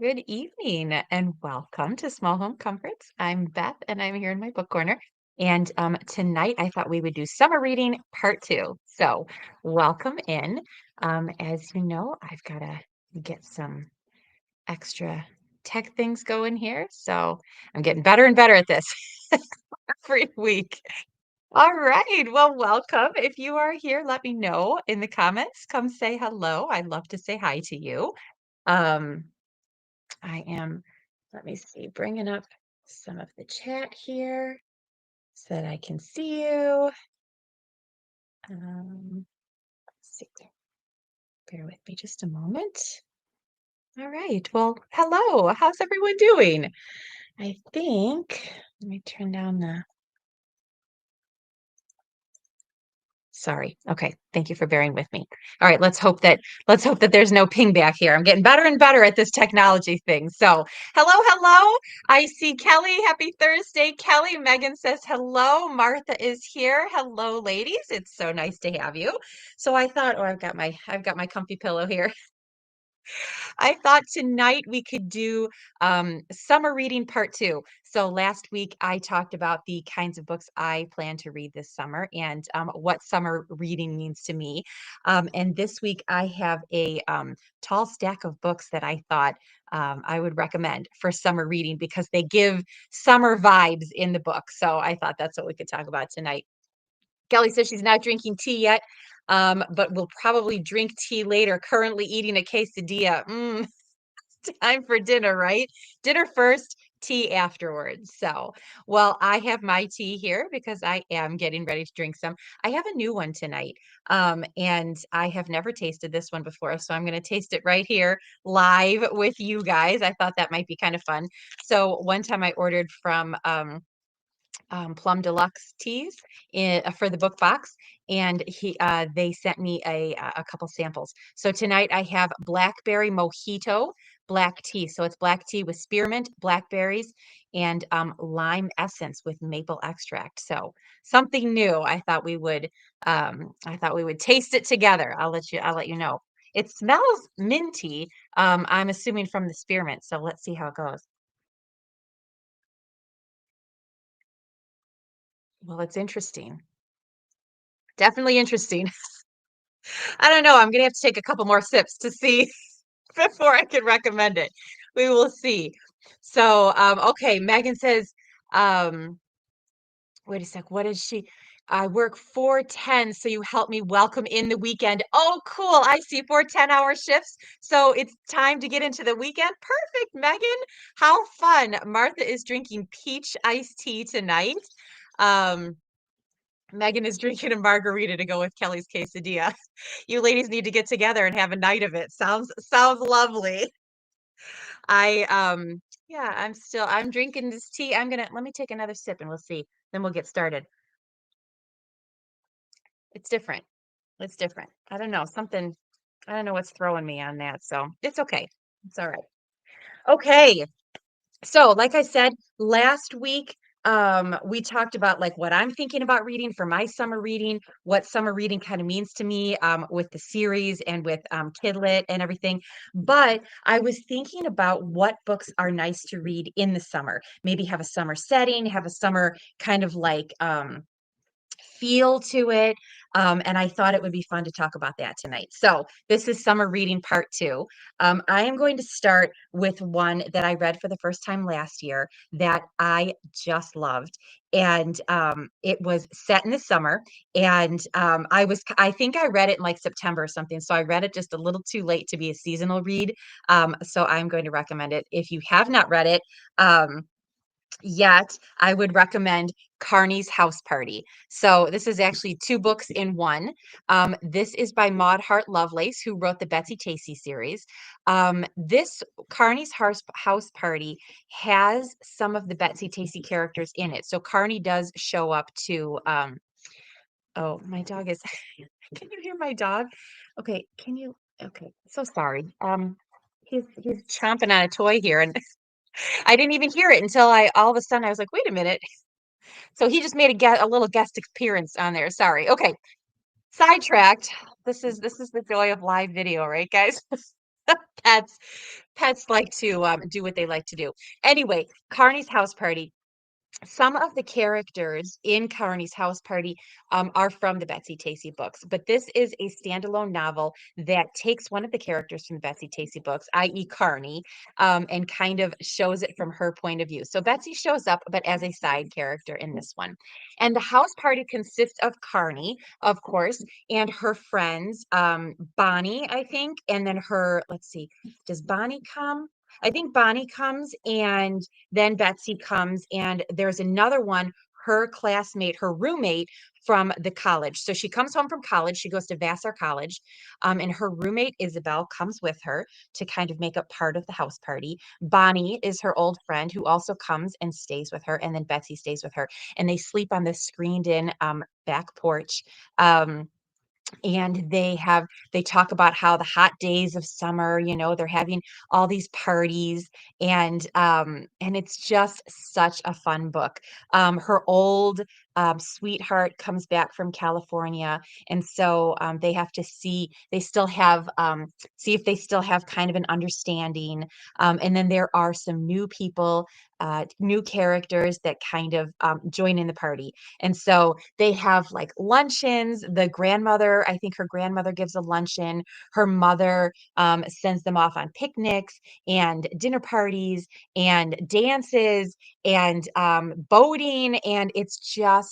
Good evening and welcome to Small Home Comforts. I'm Beth and I'm here in my book corner. And tonight I thought we would do summer reading part two. So welcome in. As you know, I've got to get some extra tech things going here. So I'm getting better and better at this every week. All right. Well, welcome. If you are here, let me know in the comments. Come say hello. I'd love to say hi to you. Um, I am, let me see, bringing up some of the chat here so that I can see you. Let's see, bear with me just a moment. All right. Well, hello. How's everyone doing? I think, let me turn down the Sorry. Okay. Thank you for bearing with me. All right, let's hope that there's no ping back here. I'm getting better and better at this technology thing. So, hello. I see Kelly. Happy Thursday, Kelly. Megan says hello. Martha is here. Hello, ladies. It's so nice to have you. So I thought, oh, I've got my comfy pillow here. I thought tonight we could do summer reading part two. So last week I talked about the kinds of books I plan to read this summer and what summer reading means to me. And this week I have a tall stack of books that I thought I would recommend for summer reading because they give summer vibes in the book. So I thought that's what we could talk about tonight. Kelly says she's not drinking tea yet, but will probably drink tea later. Currently eating a quesadilla. Time for dinner, right? Dinner first, tea afterwards. So, well, I have my tea here because I am getting ready to drink some. I have a new one tonight, and I have never tasted this one before, so I'm going to taste it right here live with you guys. I thought that might be kind of fun. So, one time I ordered from Plum Deluxe teas for the book box, and they sent me a couple samples. So tonight I have blackberry mojito black tea. So it's black tea with spearmint, blackberries, and lime essence with maple extract. So something new. I thought we would taste it together. I'll let you know. It smells minty. I'm assuming from the spearmint. So let's see how it goes. Well, it's interesting. Definitely interesting. I don't know. I'm gonna have to take a couple more sips to see before I can recommend it. We will see. So, okay, Megan says, um, wait a sec, what is she? I work 410, so you help me welcome in the weekend. Oh, cool. I see 4 10-hour shifts. So it's time to get into the weekend. Perfect, Megan. How fun. Martha is drinking peach iced tea tonight. Um, Megan is drinking a margarita to go with Kelly's quesadilla. You ladies need to get together and have a night of it. Sounds lovely. I yeah, I'm drinking this tea. Let me take another sip and we'll see. Then we'll get started. It's different. It's different. I don't know what's throwing me on that. So it's okay. It's all right. Okay. So, like I said, last week, we talked about like what I'm thinking about reading for my summer reading, what summer reading kind of means to me, with the series and with Kidlit and everything. But I was thinking about what books are nice to read in the summer. Maybe have a summer setting, have a summer kind of like feel to it. And I thought it would be fun to talk about that tonight. So, this is summer reading part two. I am going to start with one that I read for the first time last year that I just loved. And it was set in the summer. And I think I read it in like September or something. So, I read it just a little too late to be a seasonal read. So, I'm going to recommend it. If you have not read it, yet, I would recommend Carney's House Party. So this is actually two books in one. This is by Maud Hart Lovelace, who wrote the Betsy Tacy series. This Carney's House Party has some of the Betsy Tacy characters in it. So Carney does show up to. Oh, my dog is. Can you hear my dog? Okay, can you? Okay, so sorry. He's chomping on a toy here, and I didn't even hear it until I all of a sudden I was like, wait a minute. So he just made a little guest appearance on there. Sorry. Okay. Sidetracked. This is the joy of live video, right, guys? Pets Pets like to do what they like to do. Anyway, Carney's house party. Some of the characters in Carney's house party are from the Betsy Tacy books, but this is a standalone novel that takes one of the characters from the Betsy Tacy books, i.e., Carney, and kind of shows it from her point of view. So Betsy shows up, but as a side character in this one. And the house party consists of Carney, of course, and her friends, Bonnie, I think, and then her, let's see, does Bonnie come? I think Bonnie comes, and then Betsy comes, and there's another one, her classmate, her roommate from the college. So she comes home from college. She goes to Vassar College, and her roommate Isabel comes with her to kind of make up part of the house party. Bonnie is her old friend who also comes and stays with her, and then Betsy stays with her, and they sleep on this screened-in back porch. And they talk about how the hot days of summer, they're having all these parties, and it's just such a fun book. Her old sweetheart comes back from California, and so they have to they still have see if they still have kind of an understanding. And then there are some new people, new characters that kind of join in the party. And so they have like luncheons. The grandmother, I think her grandmother gives a luncheon. Her mother sends them off on picnics and dinner parties and dances and boating. And it's just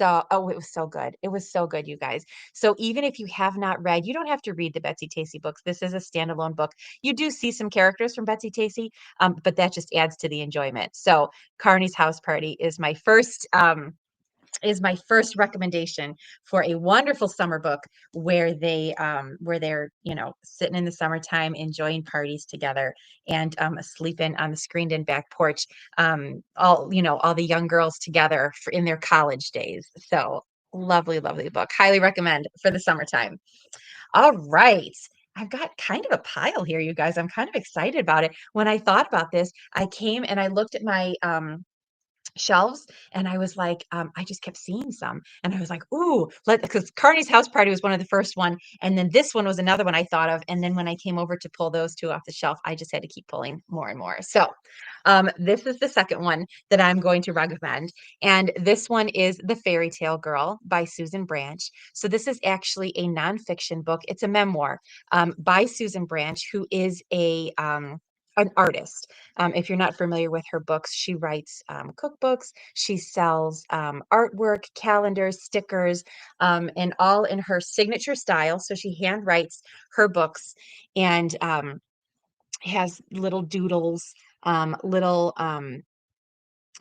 it was so good. It was so good, you guys. So even if you have not read, you don't have to read the Betsy Tacy books. This is a standalone book. You do see some characters from Betsy Tacy, but that just adds to the enjoyment. So Carney's House Party is my first recommendation for a wonderful summer book where they're sitting in the summertime enjoying parties together and sleeping on the screened in back porch, all the young girls together in their college days. So lovely book, highly recommend for the summertime. All right, I've got kind of a pile here, you guys. I'm kind of excited about it. When I thought about this, I came and I looked at my shelves, and I was like, I just kept seeing some, and I was like, ooh, because Carney's house party was one of the first one, and then this one was another one I thought of, and then when I came over to pull those two off the shelf, I just had to keep pulling more and more. So this is the second one that I'm going to recommend, and this one is The Fairy Tale Girl by Susan Branch. So this is actually a nonfiction book. It's a memoir by Susan Branch, who is an artist. If you're not familiar with her books, she writes cookbooks, she sells artwork, calendars, stickers, and all in her signature style. So she hand writes her books and has little doodles, little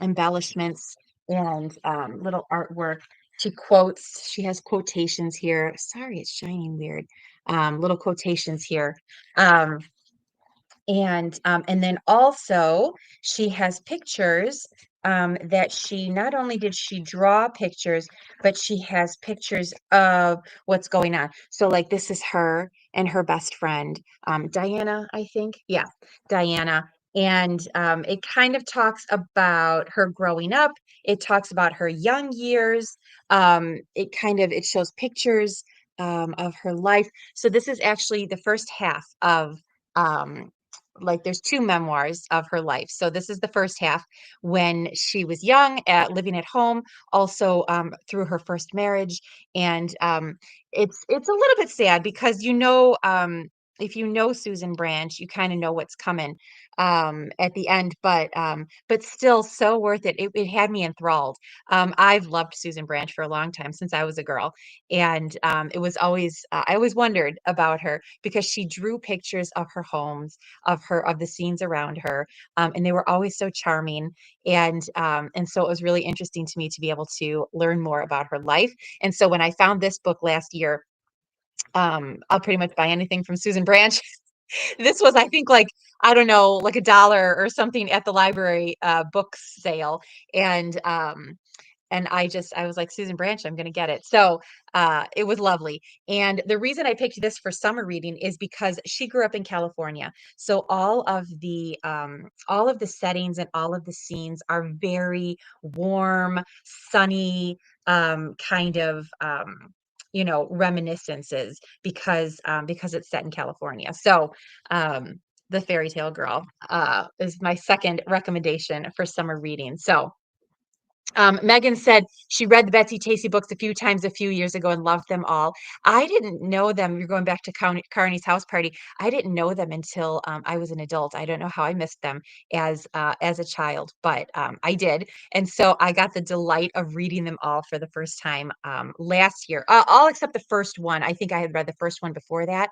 embellishments, and little artwork. She has quotations here. Sorry, it's shining weird. Little quotations here. And then also she has pictures that she not only did she draw pictures, but she has pictures of what's going on. So like this is her and her best friend, Diana, I think. Yeah, Diana. And it kind of talks about her growing up. It talks about her young years. It shows pictures of her life. So this is actually the first half of um, like there's two memoirs of her life. So this is the first half when she was young, living at home, also through her first marriage, and it's a little bit sad because if you know Susan Branch, you kind of know what's coming at the end, but still so worth it. It had me enthralled. I've loved Susan Branch for a long time, since I was a girl, and it was always I always wondered about her because she drew pictures of her homes, of the scenes around her, and they were always so charming, and so it was really interesting to me to be able to learn more about her life. And so when I found this book last year, I'll pretty much buy anything from Susan Branch. This was, I think, like, I don't know, like $1 or something at the library book sale, and I was like, Susan Branch, I'm going to get it. So it was lovely. And the reason I picked this for summer reading is because she grew up in California. So all of the settings and all of the scenes are very warm, sunny, kind of, reminiscences because it's set in California. So The Fairy Tale Girl is my second recommendation for summer reading. So Megan said she read the Betsy Tacy books a few times a few years ago and loved them all. I didn't know them. You're going back to Carney's house party. I didn't know them until I was an adult. I don't know how I missed them as a child, but I did, and so I got the delight of reading them all for the first time last year. All except the first one. I think I had read the first one before that,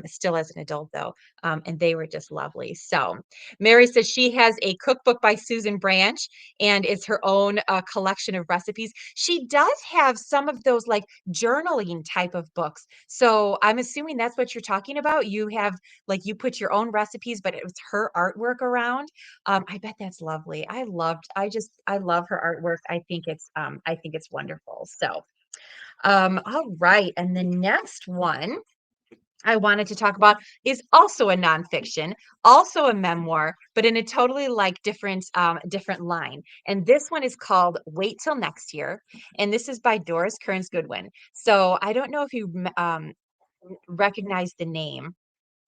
still as an adult though, and they were just lovely. So Mary says she has a cookbook by Susan Branch and it's her own collection of recipes. She does have some of those like journaling type of books. So I'm assuming that's what you're talking about. You have like you put your own recipes, but it was her artwork around. I bet that's lovely. I love her artwork. I think it's wonderful. So all right. And the next one I wanted to talk about is also a nonfiction, also a memoir, but in a totally like different line. And this one is called Wait Till Next Year, and this is by Doris Kearns Goodwin. So I don't know if you recognize the name.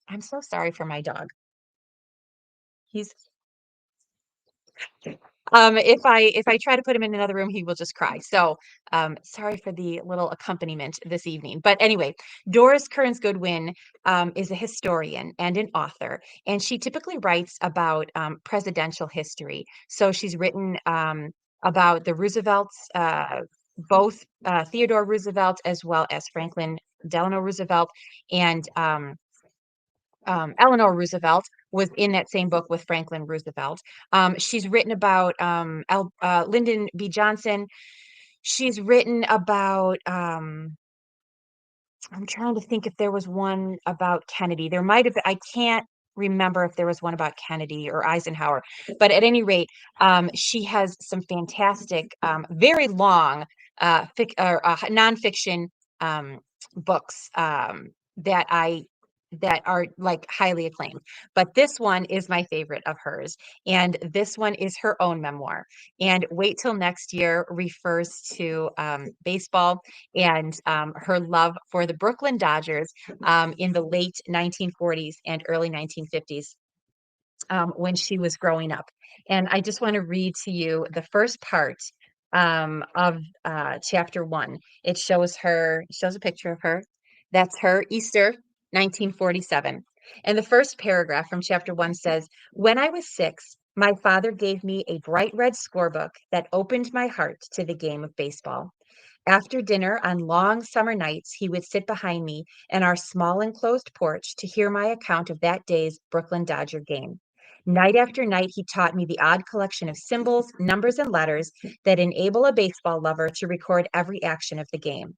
I'm so sorry for my dog. He's if I try to put him in another room, he will just cry. So sorry for the little accompaniment this evening. But anyway, Doris Kearns Goodwin is a historian and an author, and she typically writes about presidential history. So she's written about the Roosevelts, both Theodore Roosevelt as well as Franklin Delano Roosevelt, and Eleanor Roosevelt was in that same book with Franklin Roosevelt. She's written about Lyndon B. Johnson. She's written about, I'm trying to think if there was one about Kennedy. There might have been, I can't remember if there was one about Kennedy or Eisenhower. But at any rate, she has some fantastic, very long nonfiction books that I that are like highly acclaimed. But this one is my favorite of hers. And this one is her own memoir. And Wait Till Next Year refers to baseball and her love for the Brooklyn Dodgers in the late 1940s and early 1950s when she was growing up. And I just want to read to you the first part of chapter one. It shows a picture of her. That's her, Easter 1947. And the first paragraph from chapter one says, when I was 6, my father gave me a bright red scorebook that opened my heart to the game of baseball. After dinner on long summer nights, he would sit behind me in our small enclosed porch to hear my account of that day's Brooklyn Dodger game. Night after night, he taught me the odd collection of symbols, numbers, and letters that enable a baseball lover to record every action of the game.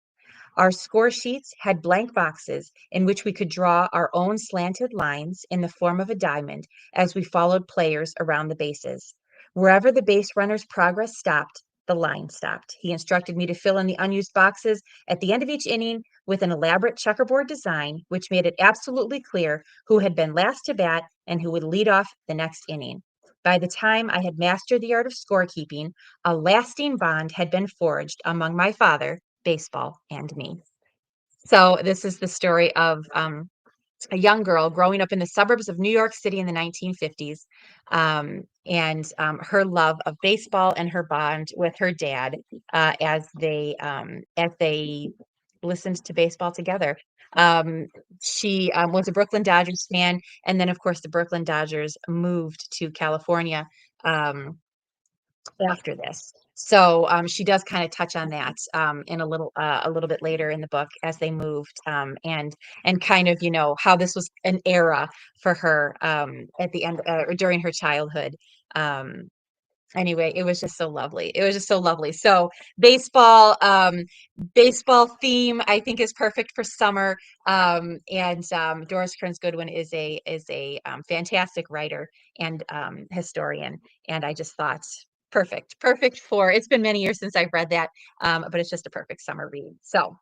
Our score sheets had blank boxes in which we could draw our own slanted lines in the form of a diamond as we followed players around the bases. Wherever the base runner's progress stopped, the line stopped. He instructed me to fill in the unused boxes at the end of each inning with an elaborate checkerboard design, which made it absolutely clear who had been last to bat and who would lead off the next inning. By the time I had mastered the art of scorekeeping, a lasting bond had been forged among my father, baseball, and me. So this is the story of a young girl growing up in the suburbs of New York City in the 1950s, and her love of baseball and her bond with her dad as they listened to baseball together. She was a Brooklyn Dodgers fan, and then of course the Brooklyn Dodgers moved to California. After this. So she does kind of touch on that in a little bit later in the book as they moved and kind of how this was an era for her at the end or during her childhood. Um, anyway, it was just so lovely. It was just so lovely. So baseball theme I think is perfect for summer. And Doris Kearns Goodwin is a fantastic writer and historian. And I just thought perfect for it's been many years since I've read that, but it's just a perfect summer read. So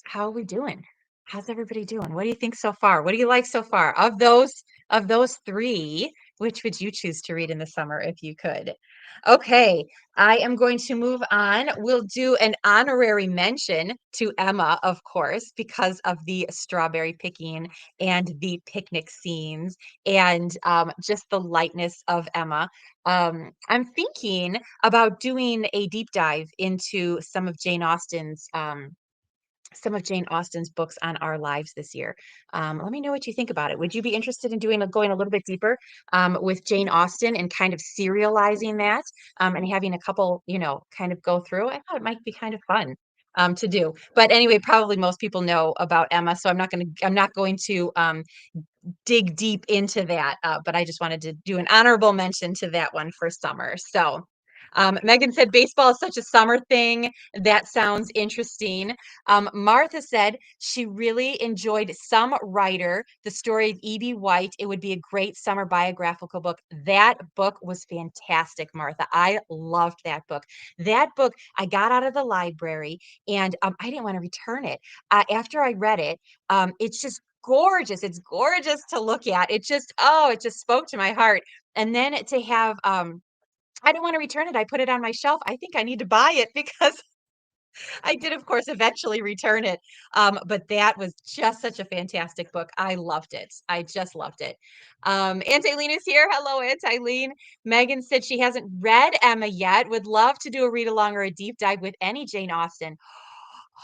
how are we doing? How's everybody doing? What do you think so far? What do you like so far? Of those three, which would you choose to read in the summer if you could? Okay, I am going to move on. We'll do an honorary mention to Emma, of course, because of the strawberry picking and the picnic scenes and just the lightness of Emma. I'm thinking about doing a deep dive into some of Jane Austen's books on our lives this year. Let me know what you think about it. Would you be interested in going a little bit deeper with Jane Austen and kind of serializing that and having a couple, kind of go through? I thought it might be kind of fun to do. But anyway, probably most people know about Emma, so I'm not going to dig deep into that, but I just wanted to do an honorable mention to that one for summer. So, Megan said baseball is such a summer thing. That sounds interesting. Martha said she really enjoyed Some Writer, the story of E.B. White. It would be a great summer biographical book. That book was fantastic, Martha. I loved that book. That book, I got out of the library and I didn't want to return it. After I read it, it's just gorgeous. It's gorgeous to look at. It just spoke to my heart. And then to have, I don't want to return it. I put it on my shelf. I think I need to buy it because I did, of course, eventually return it. But that was just such a fantastic book. I loved it. I just loved it. Aunt Eileen is here. Hello, Aunt Eileen. Megan said she hasn't read Emma yet. Would love to do a read along or a deep dive with any Jane Austen.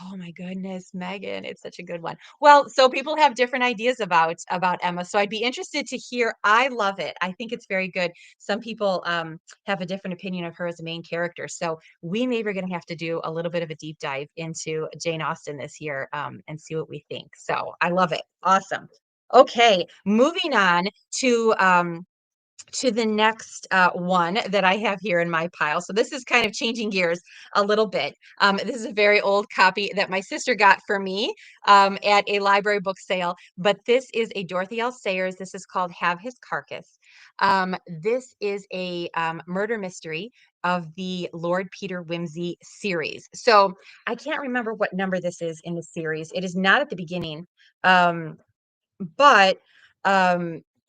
Oh my goodness, Megan, it's such a good one. Well, so people have different ideas about Emma, so I'd be interested to hear. I love it. I think it's very good. Some people have a different opinion of her as a main character, so we maybe are going to have to do a little bit of a deep dive into Jane Austen this year and see what we think. So I love it. Awesome. Okay, moving on to the next one that I have here in my pile. So this is kind of changing gears a little bit. This is a very old copy that my sister got for me at a library book sale, but this is a Dorothy L. Sayers. This is called Have His Carcass. This is a murder mystery of the Lord Peter Wimsey series. So I can't remember what number this is in the series. It is not at the beginning. But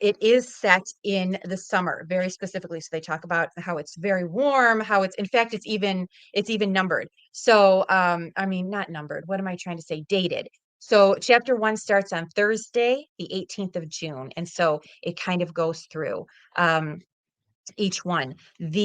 it is set in the summer very specifically. So they talk about how it's very warm, how it's in fact it's even numbered. So I mean not numbered. What am I trying to say? Dated. So chapter 1 starts on Thursday, the 18th of June, and so it kind of goes through. Each one. And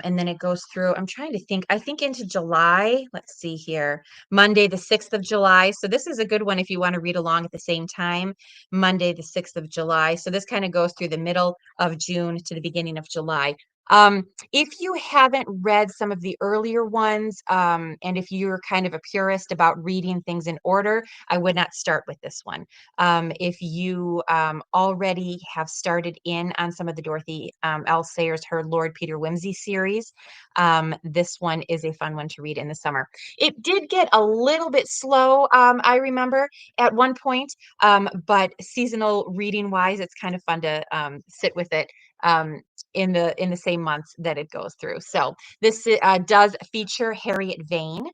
then it goes through, I'm trying to think, I think into July. Let's see here. Monday, the 6th of July. So this is a good one if you want to read along at the same time. Monday, the 6th of July. So this kind of goes through the middle of June to the beginning of July. If you haven't read some of the earlier ones, and if you're kind of a purist about reading things in order, I would not start with this one. If you already have started in on some of the Dorothy L. Sayers, her Lord Peter Wimsey series, this one is a fun one to read in the summer. It did get a little bit slow, I remember, at one point, but seasonal reading wise, it's kind of fun to sit with it in the same months that it goes through. So this does feature Harriet Vane.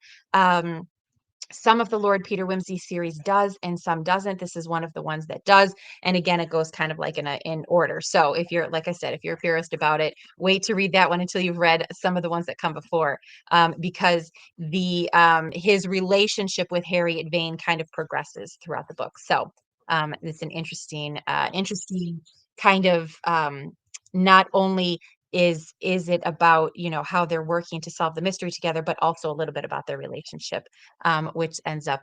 Some of the Lord Peter Wimsey series does and some doesn't. This is one of the ones that does. And again, it goes kind of like in order. So if you're, like I said, if you're a purist about it, wait to read that one until you've read some of the ones that come before, because his relationship with Harriet Vane kind of progresses throughout the book. So it's an interesting kind of not only is it about how they're working to solve the mystery together, but also a little bit about their relationship, which ends up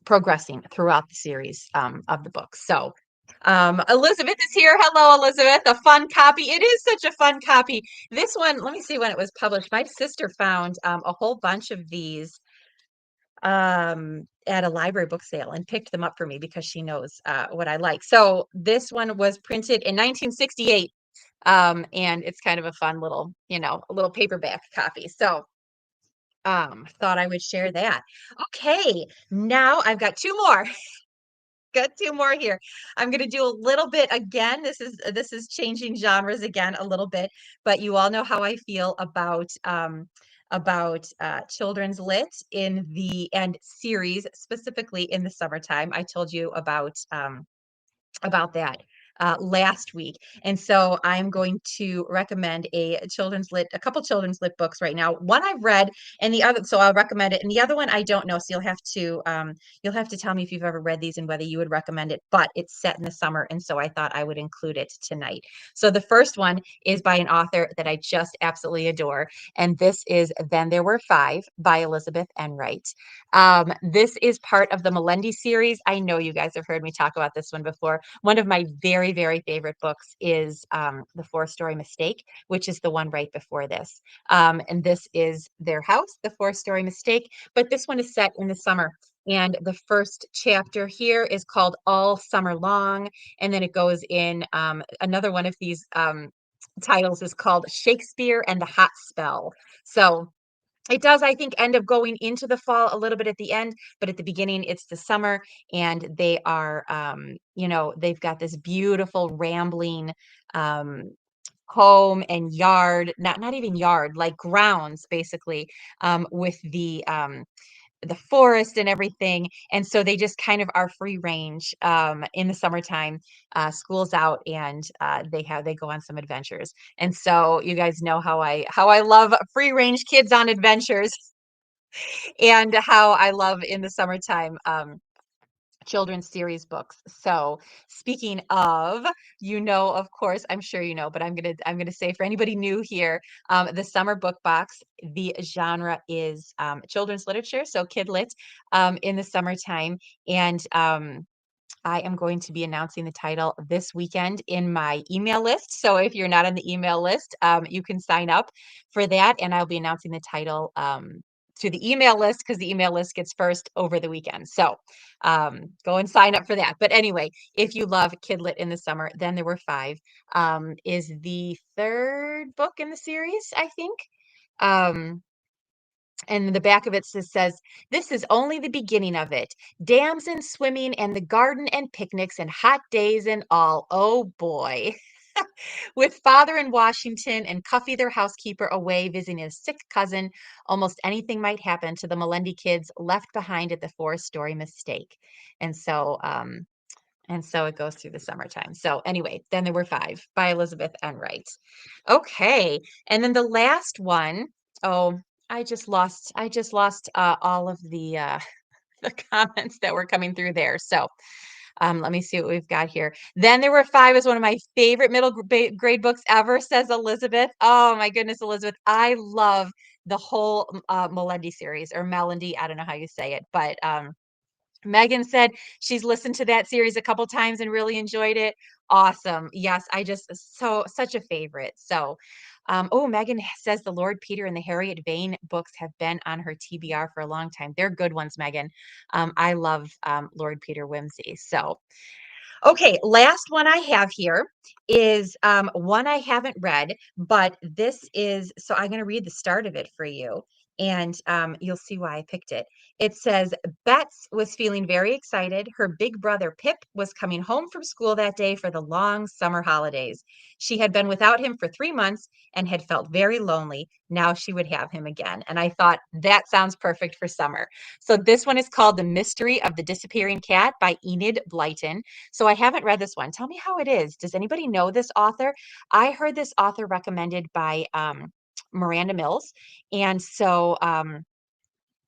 progressing throughout the series of the book. So Elizabeth is here. Hello, Elizabeth. A fun copy. It is such a fun copy. This one, let me see when it was published. My sister found a whole bunch of these at a library book sale and picked them up for me because she knows what I like. So this one was printed in 1968. And it's kind of a fun little, a little paperback copy. So thought I would share that. Okay, now I've got two more. Got two more here. I'm going to do a little bit again. This is changing genres again a little bit, but you all know how I feel about about children's lit and series, specifically in the summertime. I told you about that last week. And so I'm going to recommend a couple children's lit books right now. One I've read and the other, so I'll recommend it. And the other one I don't know. So you'll have to tell me if you've ever read these and whether you would recommend it, but it's set in the summer. And so I thought I would include it tonight. So the first one is by an author that I just absolutely adore. And this is Then There Were Five by Elizabeth Enright. This is part of the Melendi series. I know you guys have heard me talk about this one before. One of my very, very favorite books is The Four-Story Mistake, which is the one right before this. And this is their house, The Four-Story Mistake, but this one is set in the summer. And the first chapter here is called All Summer Long. And then it goes in another one of these titles is called Shakespeare and the Hot Spell. So it does, I think, end up going into the fall a little bit at the end, but at the beginning, it's the summer, and they are, they've got this beautiful rambling home and yard, not even yard, like grounds, basically, with the forest and everything. And so they just kind of are free range in the summertime. School's out and they go on some adventures. And so you guys know how I love free range kids on adventures and how I love in the summertime children's series books. So speaking of, of course, I'm sure you know, but I'm gonna say for anybody new here, the summer book box, the genre is children's literature, so kid lit in the summertime. And I am going to be announcing the title this weekend in my email list. So if you're not on the email list, you can sign up for that, and I'll be announcing the title to the email list because the email list gets first over the weekend. So go and sign up for that. But anyway, if you love Kidlit in the summer, Then There Were Five is the third book in the series, I think. And the back of it says, "This is only the beginning of it. Dams and swimming and the garden and picnics and hot days and all. Oh boy." With father in Washington and Cuffy, their housekeeper, away visiting a sick cousin, almost anything might happen to the Melendi kids left behind at the Four-Story Mistake. And so, it goes through the summertime. So anyway, Then There Were Five by Elizabeth Enright. Okay. And then the last one, oh, I just lost all of the the comments that were coming through there. So let me see what we've got here. Then There Were Five is one of my favorite grade books ever, says Elizabeth. Oh my goodness, Elizabeth. I love the whole Melendi series or Melendi. I don't know how you say it, but Megan said she's listened to that series a couple times and really enjoyed it. Awesome. Yes, such a favorite. So, Megan says the Lord Peter and the Harriet Vane books have been on her TBR for a long time. They're good ones, Megan. I love Lord Peter Wimsey. So, okay, last one I have here is one I haven't read, but so I'm going to read the start of it for you, and you'll see why I picked it. It says, Bets was feeling very excited. Her big brother Pip was coming home from school that day for the long summer holidays. She had been without him for 3 months and had felt very lonely. Now she would have him again. And I thought that sounds perfect for summer. So this one is called The Mystery of the Disappearing Cat by Enid Blyton. So I haven't read this one. Tell me how it is. Does anybody know this author? I heard this author recommended by Miranda Mills. And so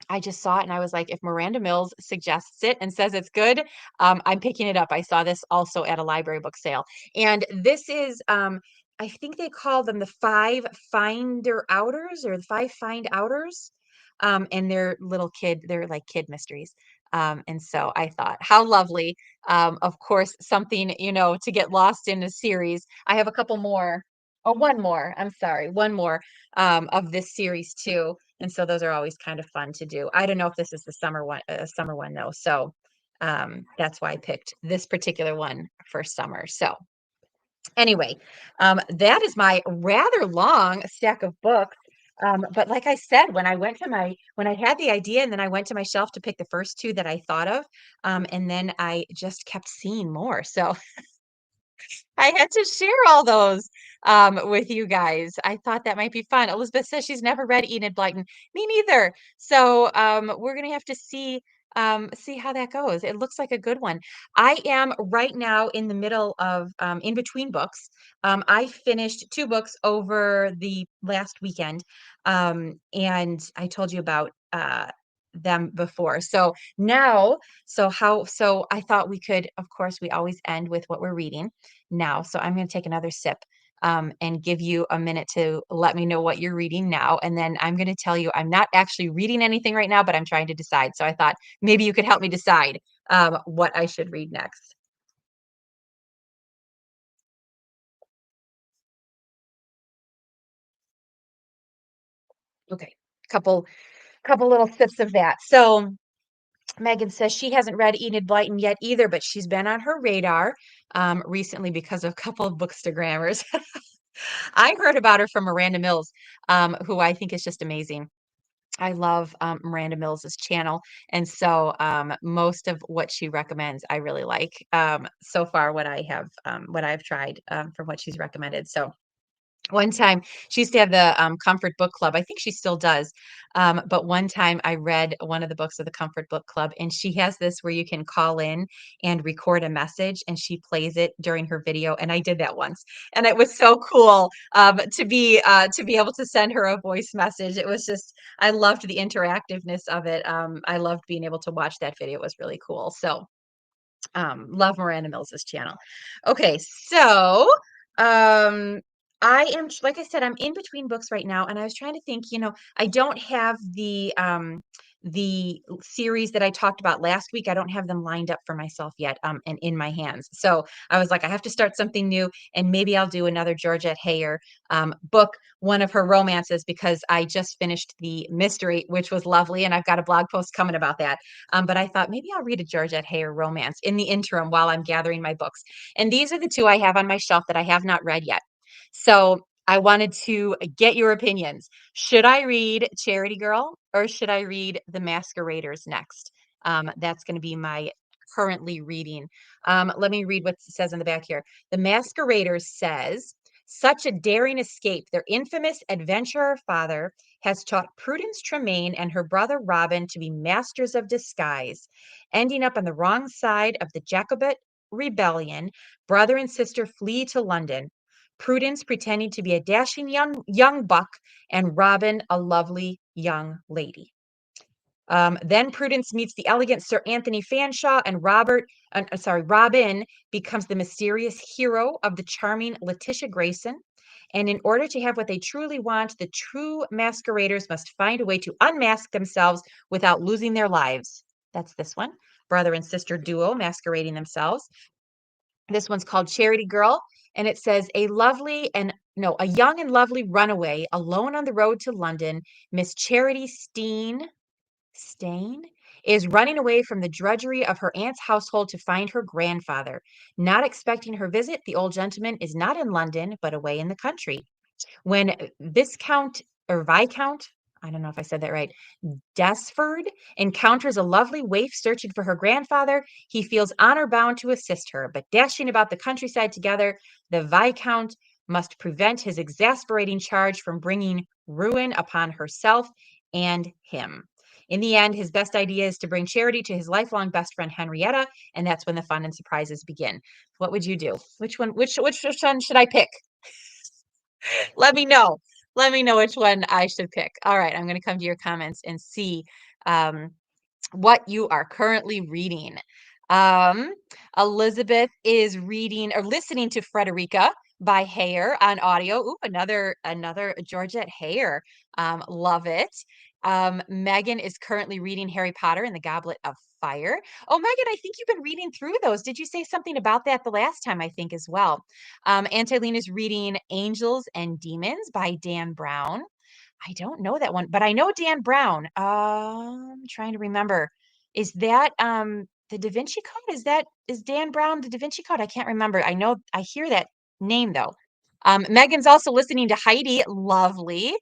I just saw it and I was like, if Miranda Mills suggests it and says it's good, I'm picking it up. I saw this also at a library book sale. And this is, I think they call them the Five Finder Outers or the Five Find Outers. And they're like kid mysteries. And so I thought, how lovely. Of course, something, to get lost in a series. I have a couple more. Oh, one more. I'm sorry. One more of this series too. And so those are always kind of fun to do. I don't know if this is the summer one though. So that's why I picked this particular one for summer. So anyway, that is my rather long stack of books. But like I said, when I had the idea and then I went to my shelf to pick the first two that I thought of, and then I just kept seeing more. So I had to share all those. with you guys. I thought that might be fun. Elizabeth says she's never read Enid Blyton. Me neither. So we're gonna have to see how that goes. It looks like a good one. I am right now in the middle of in between books. I finished two books over the last weekend, and I told you about them before. So now, so I thought we could, of course, we always end with what we're reading now. So I'm going to take another sip and give you a minute to let me know what you're reading now. And then I'm going to tell you I'm not actually reading anything right now, but I'm trying to decide. So I thought maybe you could help me decide what I should read next. Okay, couple couple little sips of that. So Megan says she hasn't read Enid Blyton yet either, but she's been on her radar recently because of a couple of bookstagrammers. I heard about her from Miranda Mills, who I think is just amazing. I love Miranda Mills's channel, and so most of what she recommends, I really like. So far, what I've tried from what she's recommended. So one time she used to have the Comfort Book Club. I think she still does. But one time I read one of the books of the Comfort Book Club, and she has this where you can call in and record a message, and she plays it during her video. And I did that once, and it was so cool to be able to send her a voice message. It was just I loved the interactiveness of it. I loved being able to watch that video. It was really cool. So love Miranda Mills's channel. Okay, so um I am, like I said, I'm in between books right now, and I was trying to think, I don't have the series that I talked about last week. I don't have them lined up for myself yet, and in my hands. So I was like, I have to start something new, and maybe I'll do another Georgette Heyer book, one of her romances, because I just finished the mystery, which was lovely, and I've got a blog post coming about that. But I thought maybe I'll read a Georgette Heyer romance in the interim while I'm gathering my books. And these are the two I have on my shelf that I have not read yet. So I wanted to get your opinions. Should I read Charity Girl or should I read The Masqueraders next? That's going to be my currently reading. Let me read what it says on the back here. The Masqueraders says, such a daring escape. Their infamous adventurer father has taught Prudence Tremaine and her brother Robin to be masters of disguise. Ending up on the wrong side of the Jacobite rebellion, brother and sister flee to London. Prudence pretending to be a dashing young buck, and Robin a lovely young lady. Then Prudence meets the elegant Sir Anthony Fanshawe, and Robin becomes the mysterious hero of the charming Letitia Grayson. And in order to have what they truly want, the true masqueraders must find a way to unmask themselves without losing their lives. That's this one. Brother and sister duo masquerading themselves. This one's called Charity Girl, and it says a lovely and no, a young and lovely runaway alone on the road to London, Miss Charity Stain is running away from the drudgery of her aunt's household to find her grandfather. Not expecting her visit, the old gentleman is not in London, but away in the country. When Viscount or Viscount, I don't know if I said that right, Desford encounters a lovely waif searching for her grandfather, he feels honor bound to assist her, but dashing about the countryside together, the Viscount must prevent his exasperating charge from bringing ruin upon herself and him. In the end, his best idea is to bring Charity to his lifelong best friend Henrietta, and that's when the fun and surprises begin. What would you do? Which one should I pick? Let me know. Let me know which one I should pick. All right, I'm going to come to your comments and see um, what you are currently reading. Um, Elizabeth is reading or listening to Frederica by Heyer on audio. Ooh, another Georgette Heyer. Love it. Megan is currently reading Harry Potter and the Goblet of Fire. Oh, Megan, I think you've been reading through those. Did you say something about that the last time, I think, as well? Antiline is reading Angels and Demons by Dan Brown. I don't know that one, but I know Dan Brown. I'm trying to remember. Is that the Da Vinci Code? Is Dan Brown the Da Vinci Code? I can't remember. I know I hear that name though. Megan's also listening to Heidi. Lovely.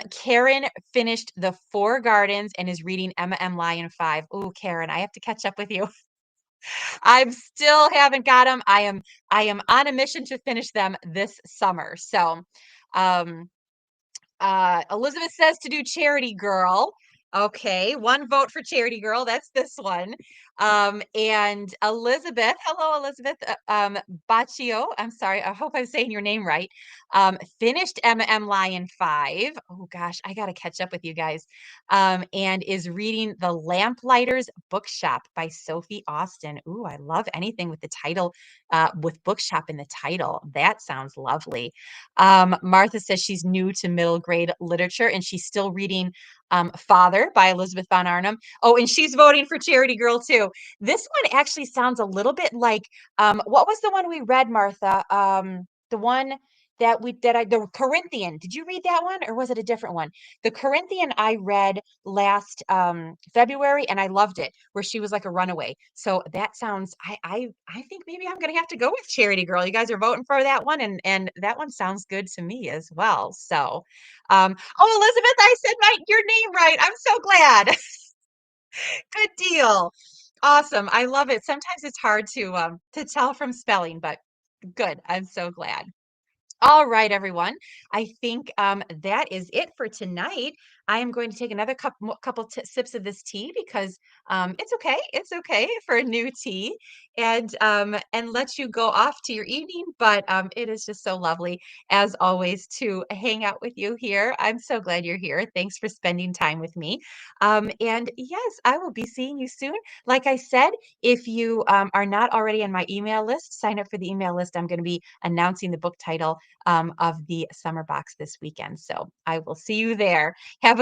Karen finished The Four Gardens and is reading Emma M. Lyon 5. Oh, Karen, I have to catch up with you. I still haven't got them. I am on a mission to finish them this summer. So, um, Elizabeth says to do Charity Girl. Okay, one vote for Charity Girl. That's this one. And Elizabeth, hello, Elizabeth Baccio. I'm sorry. I hope I'm saying your name right. Finished M Lion 5. Oh gosh, I gotta catch up with you guys. And is reading The Lamplighters Bookshop by Sophie Austen. Ooh, I love anything with the title, with bookshop in the title. That sounds lovely. Martha says she's new to middle grade literature and she's still reading Father by Elizabeth von Arnim. Oh, and she's voting for Charity Girl too. This one actually sounds a little bit like what was the one we read, Martha? The one the Corinthian. Did you read that one or was it a different one? The Corinthian I read last February and I loved it, where she was like a runaway. So that sounds I think maybe I'm gonna have to go with Charity Girl. You guys are voting for that one, and that one sounds good to me as well. So oh, Elizabeth, I said your name right. I'm so glad. Good deal. Awesome. I love it. Sometimes it's hard to tell from spelling, but good. I'm so glad. All right, everyone. I think that is it for tonight. I am going to take another couple sips of this tea because it's okay. It's okay for a new tea, and let you go off to your evening. But it is just so lovely, as always, to hang out with you here. I'm so glad you're here. Thanks for spending time with me. And yes, I will be seeing you soon. Like I said, if you are not already on my email list, sign up for the email list. I'm going to be announcing the book title of the summer box this weekend. So I will see you there. Have a